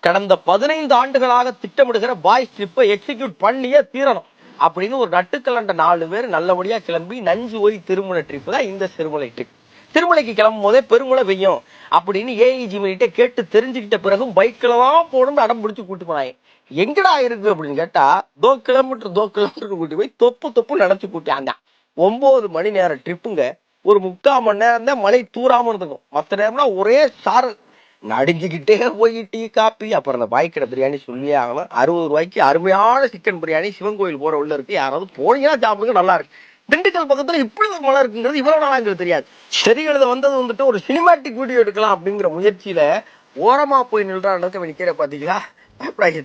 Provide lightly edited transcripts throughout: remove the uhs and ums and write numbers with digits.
கடந்த 15 ஆண்டுகளாக திட்டமிடுகிற boys ட்ரிப்பை execute பண்ணியே தீரணும் அப்படின்னு ஒரு நட்டுக்கலண்ட 4 பேர் நல்லபடியா கிளம்பி நஞ்சு போய் திருமண ட்ரிப் தான் இந்த சிறுமலை ட்ரிப். திருமலைக்கு கிளம்பும் போதே பெருமழை பெய்யும் அப்படின்னு ஏஇஜி பண்ணிட்டு கேட்டு தெரிஞ்சுக்கிட்ட பிறகும் பைக்கில் தான் போகணும்னு அடம் பிடிச்சி கூட்டு போனாங்க. எங்கடா இருக்கு அப்படின்னு கேட்டா, தோ கிலோமீட்டர் கூட்டி போய் தொப்பு நினைச்சு கூட்டியாங்க. 9 மணி நேரம் ட்ரிப்புங்க. ஒரு 3/4 மணி நேரம் தான் மழை தூராம இருந்துக்கும். மற்ற நேரம்னா ஒரே சாரல். நடிஞ்சுக்கிட்டே போய் டீ காப்பி, அப்புறம் அந்த பாய்க்கடை பிரியாணி சொல்லியே ஆகலாம். 60 ரூபாய்க்கு அருமையான சிக்கன் பிரியாணி சிவன் கோயில் போற உள்ள இருக்கு. யாராவது போனீங்கன்னா சாப்பிடுங்க, நல்லா இருக்கு. திண்டுக்கல் பக்கத்துல இப்படி ஒரு மலை இருக்குங்கிறது இவ்வளவு நாளா எங்களுக்கு தெரியாது. சரி, எழுத வந்தது வந்துட்டு ஒரு சினிமாட்டிக் வீடியோ எடுக்கலாம் அப்படிங்கிற முயற்சியில ஓரமா போய் நின்றான் நிக்கிற பாத்தீங்களா.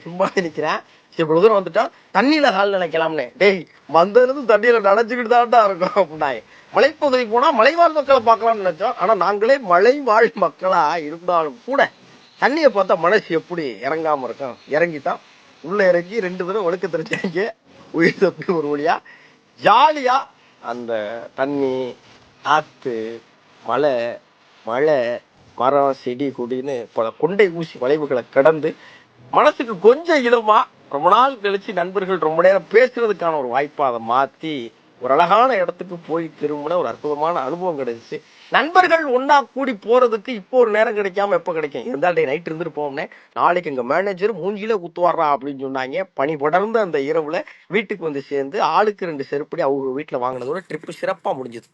சும்மா நிக்கிறேன். இவ்வளவு தூரம் வந்துட்டோம், தண்ணியில கால் நினைக்கலாம்னே. டேய், வந்தது தண்ணியில நினைச்சுக்கிட்டு தான்டா இருக்கும் அப்படின்னாய். மலைப்பகுதிக்கு போனா மலைவாழ் மக்களை பார்க்கலாம்னு நினைச்சோம். ஆனா நாங்களே மலைவாழ் மக்களா இருந்தாலும் கூட தண்ணியை பார்த்தா மனசு எப்படி இறங்காம இருக்கும். இறங்கிட்டான். உள்ள இறங்கி 2 தடவை ஒழுக்க தெரிஞ்சாங்க. உயிர் தப்பி ஒரு வழியா ஜாலியா அந்த தண்ணி, காத்து, மலை, மழை, மரம், செடி கொடின்னு பல கொண்டை ஊசி வளைவுகளை கடந்து மனசுக்கு கொஞ்சம் இதமா ரொம்ப நாள் கழிச்சு நண்பர்கள் ரொம்ப நேரம் பேசுறதுக்கான ஒரு வாய்ப்பா அதை மாத்தி ஒரு அழகான இடத்துக்கு போய் திரும்பின ஒரு அற்புதமான அனுபவம் கிடைச்சிச்சு. நண்பர்கள் ஒன்னா கூடி போறதுக்கு இப்போ ஒரு நேரம் கிடைக்காம எப்ப கிடைக்கும். இருந்தாலும் நைட் இருந்துட்டு போவோம்னே. நாளைக்கு எங்க மேனேஜர் மூஞ்சில குத்துவாரா அப்படின்னு சொன்னாங்க. பனி படர்ந்து அந்த இரவுல வீட்டுக்கு வந்து சேர்ந்து ஆளுக்கு 2 செருப்படி அவங்க வீட்டுல வாங்கினதோட ட்ரிப்பு சிறப்பா முடிஞ்சது.